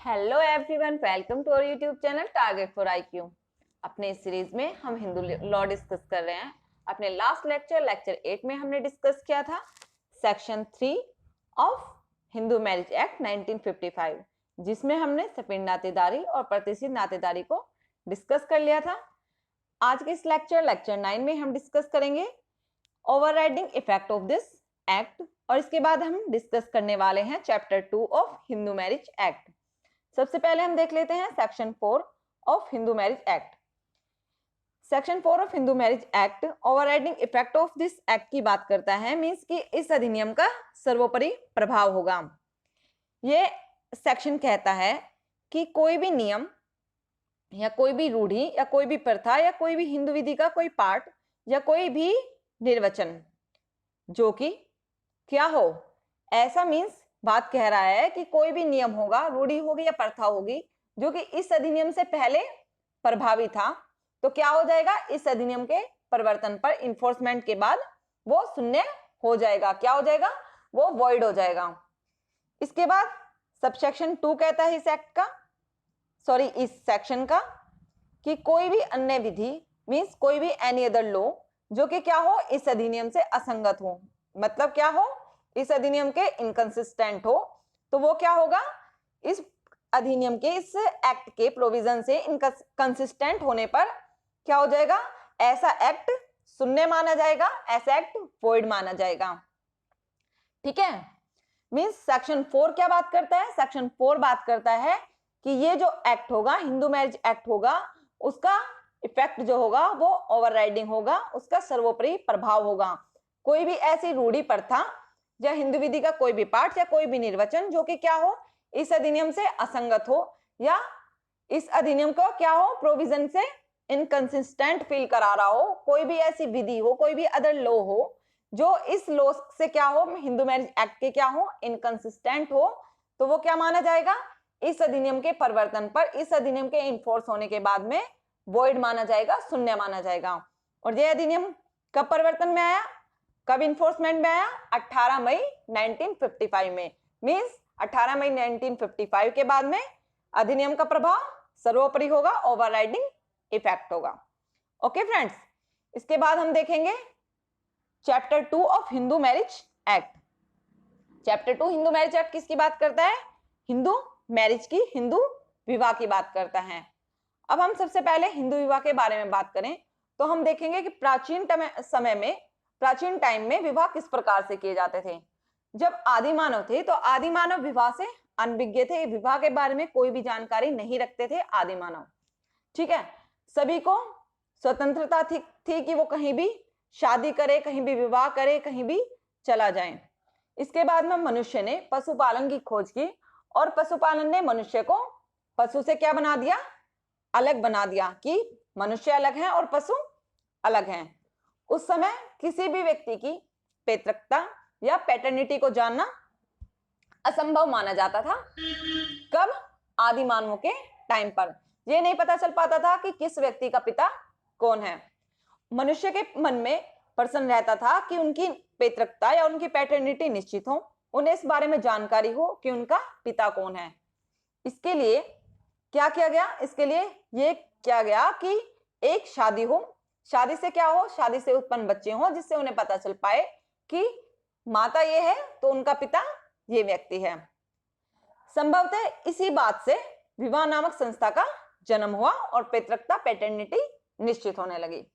Hello everyone, welcome to our YouTube channel Target for IQ. अपने इस series में हम हिंदू लॉ डिस्कस कर रहे हैं। अपने लास्ट लेक्चर 8 में हमने डिस्कस किया था section 3 of Hindu marriage act 1955, जिसमें हमने सपिंड नातेदारी और प्रतिष्ठित नातेदारी को डिस्कस कर लिया था। आज के इस लेक्चर 9 में हम डिस्कस करेंगे overriding effect of this act, और इसके बाद हम डिस्कस करने वाले हैं chapter 2 of Hindu marriage act. सबसे पहले हम देख लेते हैं section 4 of Hindu marriage act. Section 4 of Hindu marriage act overriding effect of this act की बात करता है, मींस कि इस अधिनियम का सर्वोपरि प्रभाव होगा। ये सेक्शन कहता है कि कोई भी नियम या कोई भी रूढ़ी या कोई भी प्रथा या कोई भी हिंदू विधि का कोई पार्ट या कोई भी निर्वचन जो कि क्या हो, ऐसा मींस बात कह रहा है कि कोई भी नियम होगा, रूढ़ी होगी या प्रथा होगी जो कि इस अधिनियम से पहले प्रभावी था, तो क्या हो जाएगा, इस अधिनियम के परिवर्तन पर इन्फोर्समेंट के बाद वो शून्य हो जाएगा। क्या हो जाएगा, वो वॉइड हो जाएगा। इसके बाद सबसेक्शन 2 कहता है इस सेक्शन का कि कोई भी अन्य विधि मींस कोई भी एनी अदर लॉ जो कि क्या हो, इस अधिनियम से असंगत हो, मतलब क्या हो, इस अधिनियम के इनकंसिस्टेंट हो, तो वो क्या होगा, इस अधिनियम के इस एक्ट के प्रोविजन से इनकंसिस्टेंट होने पर क्या हो जाएगा, ऐसा एक्ट शून्य माना जाएगा, ऐसा एक्ट वॉइड माना जाएगा। ठीक है, मींस सेक्शन 4 क्या बात करता है, सेक्शन 4 बात करता है कि ये जो एक्ट होगा, हिंदू मैरिज एक्ट होगा, उसका इफेक्ट जो होगा वो ओवरराइडिंग होगा, उसका सर्वोपरि प्रभाव होगा। कोई भी ऐसी रूढ़ी प्रथा या हिंदू विधि का कोई भी पाठ या कोई भी निर्वचन जो कि क्या हो, इस अधिनियम से असंगत हो या इस अधिनियम को क्या हो, प्रोविजन से इनकंसिस्टेंट फील करा रहा हो, कोई भी ऐसी विधि हो, कोई भी अदर लॉ हो जो इस लॉ से क्या हो, हिंदू मैरिज एक्ट के क्या हो, इनकंसिस्टेंट हो, तो वो क्या माना जाएगा, इस अधिनियम के परिवर्तन पर, इस अधिनियम के इन्फोर्स होने के बाद में वॉइड माना जाएगा, शून्य माना जाएगा। और ये अधिनियम कब परिवर्तन में आया, कब इन्फोर्समेंट में आया, 18 मई 1955 में। मींस 18 मई 1955 के बाद में अधिनियम का प्रभाव सर्वोपरि होगा, ओवरराइडिंग इफेक्ट होगा। ओके फ्रेंड्स, इसके बाद हम देखेंगे chapter 2 of Hindu marriage act. Chapter 2 Hindu marriage act किसकी बात करता है, हिंदू मैरिज की, हिंदू विवाह की बात करता है। अब हम सबसे पहले हिंदू विवाह के बारे में बात करें तो हम देखेंगे कि प्राचीन टाइम में विवाह किस प्रकार से किए जाते थे। जब आदि मानव थे तो आदि मानव विवाह से अनभिज्ञ थे, विवाह के बारे में कोई भी जानकारी नहीं रखते थे आदि मानव। ठीक है, सभी को स्वतंत्रता थी कि वो कहीं भी शादी करे, कहीं भी विवाह करे, कहीं भी चला जाए। इसके बाद में मनुष्य ने पशुपालन की खोज की और पशुपालन ने मनुष्य को पशु से क्या बना दिया, अलग बना दिया कि मनुष्य अलग है और पशु अलग हैं। उस समय किसी भी व्यक्ति की पैतृकता या पैटर्निटी को जानना असंभव माना जाता था। कब, आदि मानवों के टाइम पर यह नहीं पता चल पाता था कि किस व्यक्ति का पिता कौन है। मनुष्य के मन में प्रश्न रहता था कि उनकी पैतृकता या उनकी पैटर्निटी निश्चित हो, उन्हें इस बारे में जानकारी हो कि उनका पिता कौन है। इसके लिए क्या किया गया, इसके लिए यह किया गया कि एक शादी हो, शादी से क्या हो, शादी से उत्पन्न बच्चे हो, जिससे उन्हें पता चल पाए कि माता ये है तो उनका पिता ये व्यक्ति है। संभवतः इसी बात से विवाह नामक संस्था का जन्म हुआ और पैतृकता पैटर्निटी निश्चित होने लगी।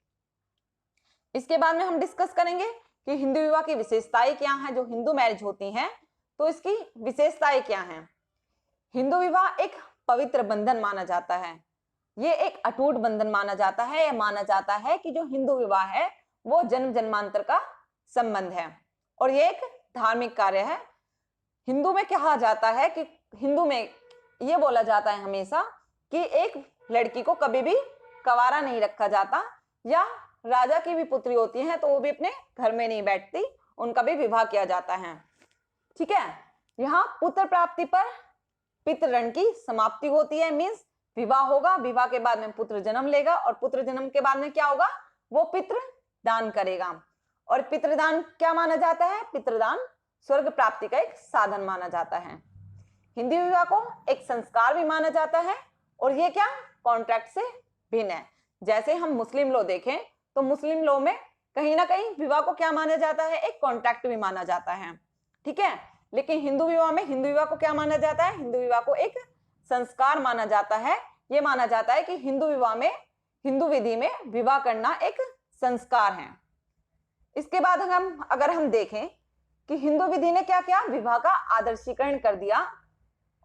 इसके बाद में हम डिस्कस करेंगे कि हिंदू विवाह की विशेषताएं क्या हैं, जो हिंदू मैरिज होती हैं तो इसकी विशेषताएं क्या हैं। हिंदू विवाह एक पवित्र बंधन माना जाता है, ये एक अटूट बंधन माना जाता है। यह माना जाता है कि जो हिंदू विवाह है वो जन्म जन्मांतर का संबंध है और ये एक धार्मिक कार्य है। हिंदू में कहा जाता है कि हिंदू में ये बोला जाता है हमेशा कि एक लड़की को कभी भी कंवारा नहीं रखा जाता, या राजा की भी पुत्री होती है तो वो भी अपने घर में नहीं बैठती, उनका भी विवाह किया जाता है। ठीक है, यहाँ पुत्र प्राप्ति पर पितृ की समाप्ति होती है, मीन्स विवाह होगा, विवाह के बाद में पुत्र जन्म लेगा और पुत्र जन्म के बाद में क्या होगा, वो पितृ दान करेगा। और पितृदान क्या माना जाता है, पितृदान स्वर्ग प्राप्ति का एक साधन माना जाता है। हिंदू विवाह को एक संस्कार भी माना जाता है और ये क्या कॉन्ट्रैक्ट से भिन्न है। जैसे हम मुस्लिम लॉ देखें तो मुस्लिम लॉ में कहीं ना कहीं विवाह को क्या माना जाता है, एक कॉन्ट्रैक्ट भी माना जाता है, ठीक है। लेकिन हिंदू विवाह में हिंदू विवाह को क्या माना जाता है, हिंदू विवाह को एक संस्कार माना जाता है। ये माना जाता है कि हिंदू विवाह में, हिंदू विधि में विवाह करना एक संस्कार है। इसके बाद अगर हम देखें कि हिंदू विधि ने क्या किया, विवाह का आदर्शीकरण कर दिया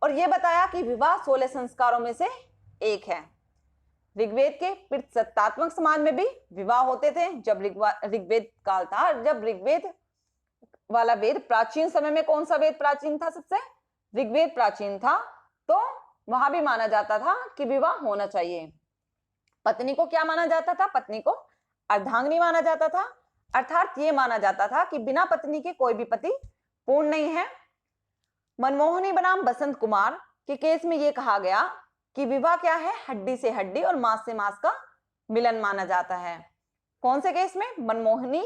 और यह बताया कि विवाह 16 संस्कारों में से एक है। ऋग्वेद के पितृसत्तात्मक समाज में भी विवाह होते थे। जब ऋग्वेद काल था, जब ऋग्वेद वाला वेद प्राचीन समय में, कौन सा वेद प्राचीन था सबसे, ऋग्वेद प्राचीन था, तो वहां भी माना जाता था कि विवाह होना चाहिए। पत्नी को क्या माना जाता था, पत्नी को अर्धांगिनी माना जाता था, अर्थात ये माना जाता था कि बिना पत्नी के कोई भी पति पूर्ण नहीं है। मनमोहनी बनाम बसंत कुमार के केस में यह कहा गया कि विवाह क्या है, हड्डी से हड्डी और मांस से मांस का मिलन माना जाता है। कौन से केस में, मनमोहनी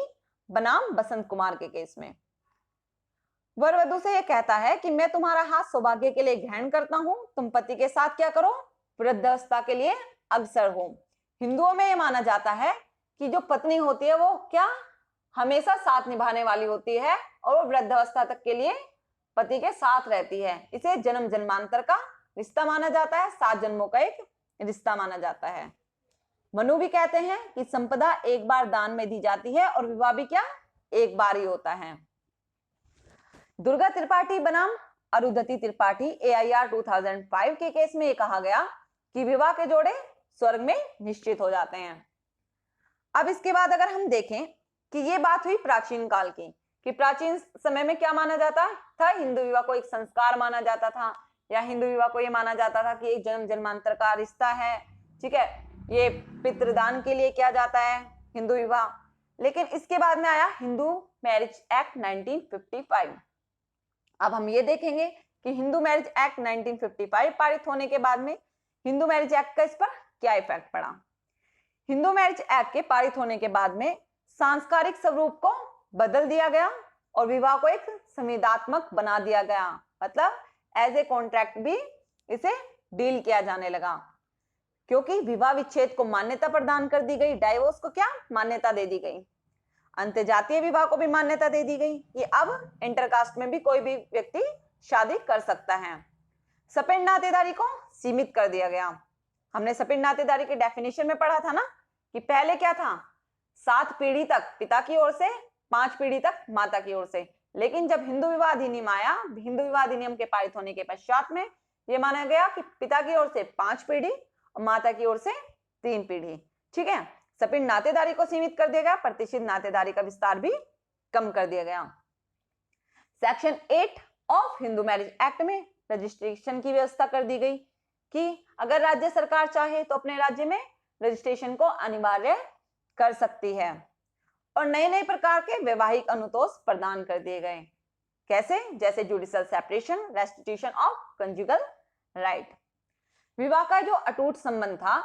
बनाम बसंत कुमार के केस में। वर वधु से यह कहता है कि मैं तुम्हारा हाथ सौभाग्य के लिए ग्रहण करता हूं, तुम पति के साथ क्या करो, वृद्धावस्था के लिए अग्रसर हो। हिंदुओं में यह माना जाता है कि जो पत्नी होती है वो क्या हमेशा साथ निभाने वाली होती है और वो वृद्धावस्था तक के लिए पति के साथ रहती है। इसे जन्म जन्मांतर का रिश्ता माना जाता है, 7 जन्मों का एक रिश्ता माना जाता है। मनु भी कहते हैं कि संपदा एक बार दान में दी जाती है और विवाह भी क्या एक बार ही होता है। दुर्गा त्रिपाठी बनाम अरुंधति त्रिपाठी AIR 2005 के केस में यह कहा गया कि विवाह के जोड़े स्वर्ग में निश्चित हो जाते हैं। अब इसके बाद अगर हम देखें कि ये बात हुई प्राचीन काल की, कि प्राचीन समय में क्या माना जाता था, हिंदू विवाह को एक संस्कार माना जाता था, या हिंदू विवाह को ये माना जाता था कि एक जन्म जन्मांतर का रिश्ता है, ठीक है, ये पितृदान के लिए किया जाता है हिंदू विवाह। लेकिन इसके बाद में आया हिंदू मैरिज एक्ट 1955। अब हम ये देखेंगे कि हिंदू मैरिज एक्ट 1955 पारित होने के बाद में हिंदू मैरिज एक्ट का इस पर क्या इफेक्ट पड़ा। हिंदू मैरिज एक्ट के पारित होने के बाद में सांस्कारिक स्वरूप को बदल दिया गया और विवाह को एक संविदात्मक बना दिया गया, मतलब एज ए कॉन्ट्रैक्ट भी इसे डील किया जाने लगा, क्योंकि विवाह विच्छेद को मान्यता प्रदान कर दी गई, डाइवोर्स को क्या मान्यता दे दी गई, अंतरजातीय विवाह को भी मान्यता दे दी गई कि अब इंटरकास्ट में भी कोई भी व्यक्ति शादी कर सकता है। सपिंड नातेदारी को सीमित कर दिया गया। हमने सपिंड नातेदारी के डेफिनेशन में पढ़ा था ना कि पहले क्या था, 7 पीढ़ी तक पिता की ओर से, 5 पीढ़ी तक माता की ओर से। लेकिन जब हिंदू विवाह अधिनियम आया, हिंदू विवाह अधिनियम के पारित होने के पश्चात में यह माना गया कि पिता की ओर से 5 पीढ़ी और माता की ओर से 3 पीढ़ी, ठीक है। सपिंड नातेदारी को सीमित कर दिया गया, प्रतिष्ठित नातेदारी का विस्तार भी कम कर दिया गया। Section 8 of Hindu marriage act में रजिस्ट्रेशन की व्यवस्था कर दी गई कि अगर राज्य सरकार चाहे तो अपने राज्य में रजिस्ट्रेशन को अनिवार्य कर सकती है, और नए नए प्रकार के वैवाहिक अनुतोष प्रदान कर दिए गए। कैसे, जैसे judicial separation, restitution of conjugal right. विवाह का जो अटूट संबंध था,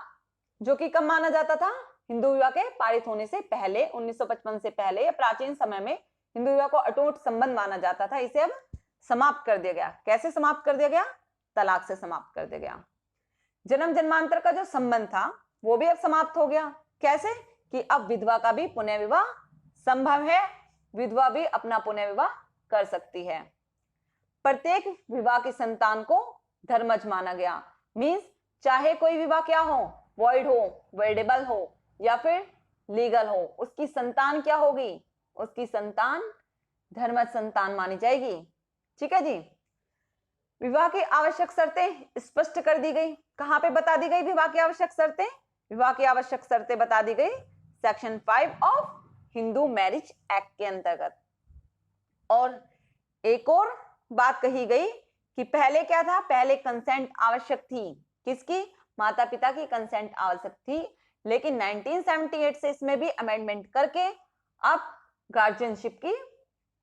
जो कि कब माना जाता था, हिंदू विवाह के पारित होने से पहले, 1955 से पहले या प्राचीन समय में हिंदू विवाह को अटूट संबंध माना जाता था, इसे अब समाप्त कर दिया गया। कैसे समाप्त कर दिया गया, तलाक से समाप्त कर दिया गया। जन्म जन्मांतर का जो संबंध था वो भी अब समाप्त हो गया। कैसे, कि अब विधवा का भी पुनः विवाह संभव है, विधवा भी अपना पुनः विवाह कर सकती है। प्रत्येक विवाह की संतान को धर्मज माना गया, मींस चाहे कोई विवाह क्या हो, वॉइड हो, वॉइडेबल हो या फिर लीगल हो, उसकी संतान क्या होगी, उसकी संतान धर्मज संतान मानी जाएगी, ठीक है जी। विवाह की आवश्यक शर्तें स्पष्ट कर दी गई। कहां पे बता दी गई विवाह की आवश्यक शर्तें, विवाह की आवश्यक शर्तें बता दी गई section 5 of Hindu marriage act के अंतर्गत। और एक और बात कही गई कि पहले क्या था, पहले कंसेंट आवश्यक थी, किसकी, माता पिता की कंसेंट आवश्यक थी। लेकिन 1978 से इसमें भी अमेंडमेंट करके अब गार्जियनशिप की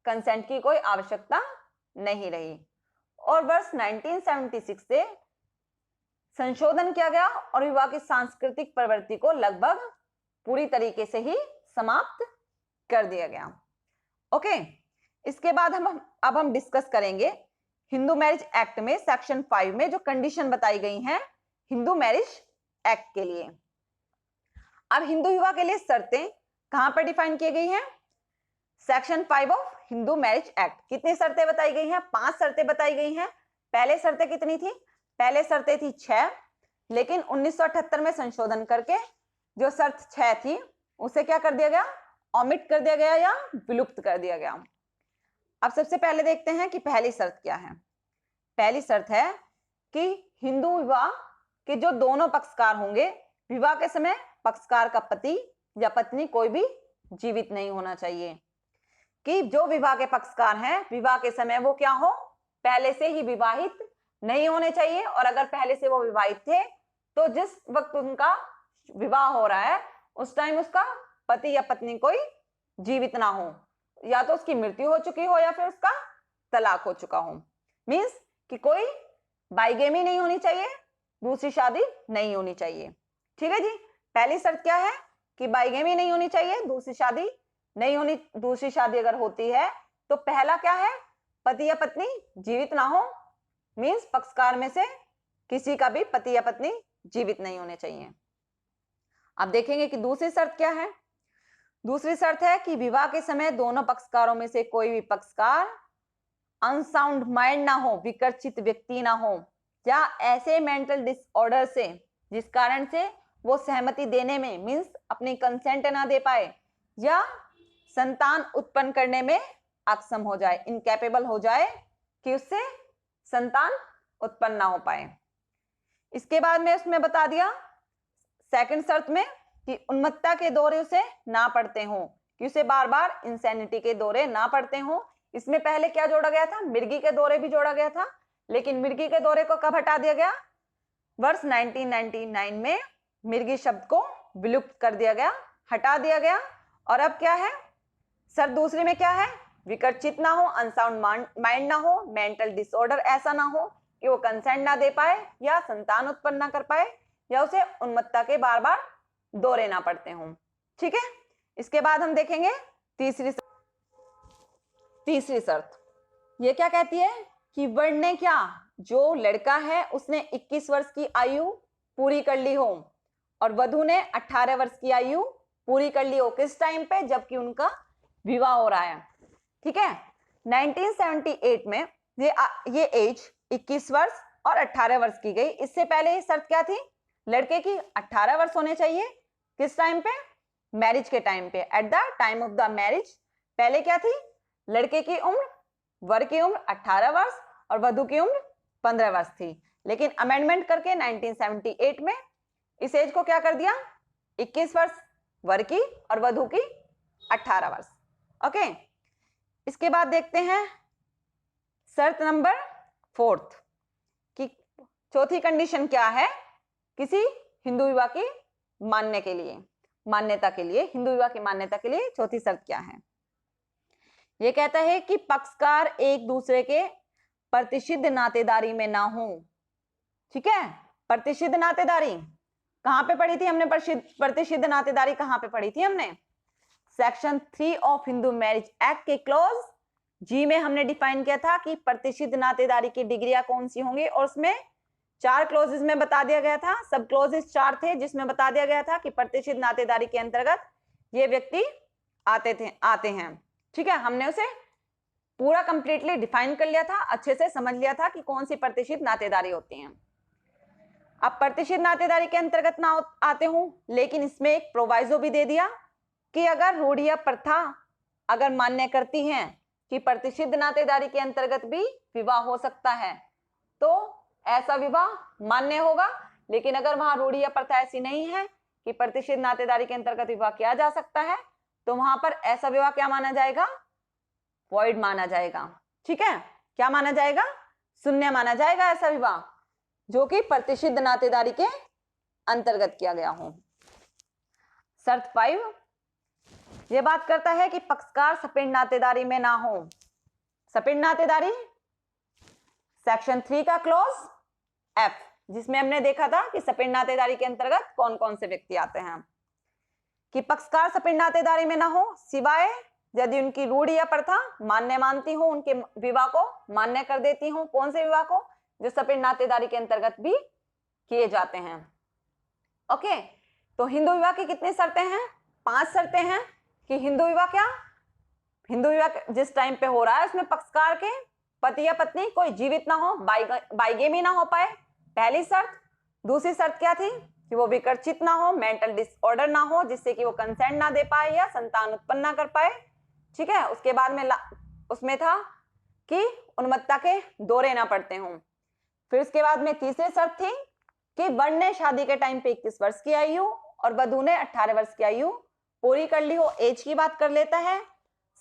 कंसेंट की कोई आवश्यकता नहीं रही। और वर्ष 1976 से संशोधन किया गया और विवाह की सांस्कृतिक प्रवृत्ति को लगभग पूरी तरीके से ही समाप्त कर दिया गया। ओके, इसके बाद अब हम डिस्कस करेंगे हिंदू मैरिज एक्ट में सेक्शन 5 में जो कंडीशन बताई गई हैं हिंदू मैरिज एक्ट के लिए। अब हिंदू विवाह के लिए शर्तें कहां पर डिफाइन की गई हैं? Section 5 of Hindu marriage act. कितनी शर्तें बताई गई हैं? 5 शर्तें बताई गई हैं। पहले शर्तें कितनी थी? पहले शर्तें थी 6, लेकिन 1978 में संशोधन करके जो शर्त 6 थी उसे क्या कर दिया गया? ओमिट कर दिया गया या विलुप्त कर दिया गया। अब सबसे पहले देखते हैं कि पहली शर्त क्या है। पहली शर्त है कि हिंदू विवाह के जो दोनों पक्षकार होंगे, विवाह के समय पक्षकार का पति या पत्नी कोई भी जीवित नहीं होना चाहिए। कि जो विवाह के पक्षकार हैं विवाह के समय वो क्या हो? पहले से ही विवाहित नहीं होने चाहिए, और अगर पहले से वो विवाहित थे तो जिस वक्त उनका विवाह हो रहा है उस टाइम उसका पति या पत्नी कोई जीवित ना हो, या तो उसकी मृत्यु हो चुकी हो या फिर उसका तलाक हो चुका हो। मींस कि कोई बाइगेमी नहीं होनी चाहिए, दूसरी शादी नहीं होनी चाहिए। ठीक है जी, पहली शर्त क्या है कि बाइगेमी नहीं होनी चाहिए, दूसरी शादी नहीं होनी। दूसरी शादी अगर होती है तो पहला क्या है? पति या पत्नी जीवित ना हो, मींस पक्षकार में से किसी का भी पति या पत्नी जीवित नहीं होने चाहिए। अब देखेंगे कि दूसरी शर्त क्या है। दूसरी शर्त है कि विवाह के समय दोनों पक्षकारों में से कोई भी पक्षकार अनसाउंड माइंड ना हो, विकर्षित व्यक्ति ना हो, या ऐसे मेंटल डिसऑर्डर से जिस कारण से वो सहमति देने में मींस अपनी कंसेंट ना दे पाए, या संतान उत्पन्न करने में अक्षम हो जाए, इनकैपेबल हो जाए कि उससे संतान उत्पन्न ना हो पाए। इसके बाद में उसमें बता दिया सेकंड शर्त में कि उन्मत्तता के दौरे उसे ना पड़ते हो, कि उसे बार बार इंसैनिटी के दौरे ना पड़ते हो। इसमें पहले क्या जोड़ा गया था? मिर्गी के दौरे भी जोड़ा गया था, लेकिन मिर्गी के दौरे को कब हटा दिया गया? वर्ष 1999 में मिर्गी शब्द को विलुप्त कर दिया गया, हटा दिया गया। और अब क्या है? शर्त दूसरी में क्या है? विकर्षित ना हो, अनसाउंड माइंड ना हो, मेंटल डिसऑर्डर ऐसा ना हो कि वो कंसेंट ना दे पाए या संतान उत्पन्न ना कर पाए, या उसे उन्मत्तता के बार बार दौरे ना पड़ते हों। ठीक है, इसके बाद हम देखेंगे तीसरी शर्त। ये क्या कहती है कि वर्ण ने क्या, जो लड़का है उसने 21 वर्ष की आयु पूरी कर ली हो और वधु ने 18 वर्ष की आयु पूरी कर ली हो। किस टाइम पे? जबकि उनका विवाह हो रहा है। ठीक है, 1978 में ये एज 21 वर्ष और 18 वर्ष की गई। इससे पहले ये शर्त क्या थी? लड़के की 18 वर्ष होने चाहिए। किस टाइम पे? मैरिज के टाइम पे, at the time of the marriage. पहले क्या थी? लड़के की उम्र, वर की उम्र 18 वर्ष और वधु की उम्र 15 वर्ष थी। लेकिन अमेंडमेंट करके 1978 में इस एज को क्या कर दिया? 21 वर्ष वर की और वधु की 18 वर्ष। ओके, इसके बाद देखते हैं शर्त नंबर 4 कि चौथी कंडीशन क्या है किसी हिंदू विवाह की मान्यता के लिए। हिंदू विवाह की मान्यता के लिए चौथी शर्त क्या है? यह कहता है कि पक्षकार एक दूसरे के प्रतिषिद्ध नातेदारी में ना हो। ठीक है, प्रतिषिद्ध नातेदारी कहां पे पढ़ी थी हमने? प्रतिषिद्ध नातेदारी कहां पे पढ़ी थी हमने? Section 3 of Hindu marriage act के क्लॉज जी में हमने डिफाइन किया था कि प्रतिषिद्ध नातेदारी की डिग्रियां कौन सी होंगी, और उसमें 4 क्लॉजेस में बता दिया गया था। सब क्लॉजेस 4 थे जिसमें बता दिया गया था कि प्रतिषिद्ध नातेदारी के अंतर्गत ये व्यक्ति आते हैं। ठीक है, हमने उसे पूरा कंप्लीटली डिफाइन कर लिया था, अच्छे से समझ लिया था कि कौन सी प्रतिषिद्ध नातेदारी होती हैं। अब प्रतिषिद्ध नातेदारी के अंतर्गत ना आते हूं, लेकिन इसमें एक प्रोवाइजो भी दे दिया कि अगर रूढ़िया प्रथा अगर मान्य करती हैं कि प्रतिषिद्ध नातेदारी के अंतर्गत भी विवाह हो सकता है तो ऐसा विवाह मान्य होगा। लेकिन अगर वहां रूढ़िया प्रथा ऐसी नहीं है कि प्रतिषिद्ध नातेदारी के अंतर्गत विवाह किया जा सकता है तो वहां पर ऐसा विवाह क्या माना जाएगा? वॉइड माना जाएगा। ठीक है, क्या माना जाएगा? शून्य माना जाएगा ऐसा विवाह जो कि प्रतिषिद्ध नातेदारी के अंतर्गत किया गया हो। शर्त 5 यह बात करता है कि पक्षकार सपिंड नातेदारी में ना हो। सपिंड नातेदारी सेक्शन 3 का क्लॉज F, जिसमें हमने देखा था कि सपिंड नातेदारी के अंतर्गत कौन कौन से व्यक्ति आते हैं, कि पक्षकार सपिंड नातेदारी में ना हो सिवाय यदि उनकी रूढ़ या प्रथा मान्य मानती हूँ, उनके विवाह को मान्य कर देती हूँ। कौन से विवाह को? जो सपिंड नातेदारी के अंतर्गत भी किए जाते हैं। ओके, तो हिंदू विवाह की कितनी शर्तें हैं? 5 शर्तें हैं कि हिंदू विवाह क्या, हिंदू विवाह जिस टाइम पे हो रहा है उसमें पक्षकार के पति या पत्नी कोई जीवित ना हो, बाइगेमी ना हो पाए, पहली शर्त। दूसरी शर्त क्या थी? कि वो विकर्षित ना हो, मेंटल डिसऑर्डर ना हो जिससे कि वो कंसेंट ना दे पाए या संतान उत्पन्न ना कर पाए। ठीक है, उसके बाद में उसमें था कि उन्मत्तता के दौरे ना पड़ते हों। फिर उसके बाद में तीसरी शर्त थी कि वर ने शादी के टाइम पे 21 वर्ष की आयु और वधू ने 18 वर्ष की आयु पूरी कर ली हो, एज की बात कर लेता है।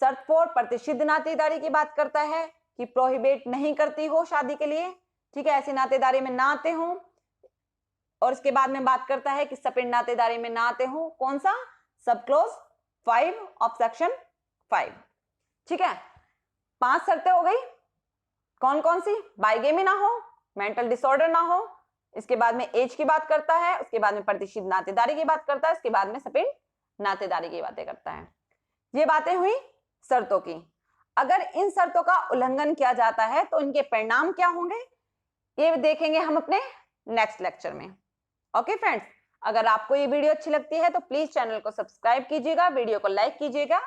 शर्त 4 प्रतिष्ठित नातेदारी की बात करता है कि प्रोहिबिट नहीं करती हो शादी के लिए। ठीक है, ऐसी नातेदारी में ना आते हो। और इसके बाद में बात करता है कि सपिंड नातेदारी में ना आते हो। कौन सा? सब क्लोज 5 ऑफ सेक्शन 5। ठीक है, 5 शर्तें हो गई। कौन कौन सी? बाइगेमी ना हो, मेंटल डिसऑर्डर ना हो, इसके बाद में एज की बात करता है, उसके बाद में प्रतिष्ठित नातेदारी की बात करता है, उसके बाद में सपिंड नातेदारी की बातें करता है। ये बातें हुई शर्तों की। अगर इन शर्तों का उल्लंघन किया जाता है तो इनके परिणाम क्या होंगे, ये देखेंगे हम अपने नेक्स्ट लेक्चर में। ओके फ्रेंड्स, अगर आपको ये वीडियो अच्छी लगती है तो प्लीज चैनल को सब्सक्राइब कीजिएगा, वीडियो को लाइक कीजिएगा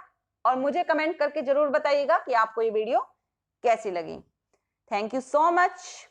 और मुझे कमेंट करके जरूर बताइएगा कि आपको ये वीडियो कैसी लगी। Thank you so much.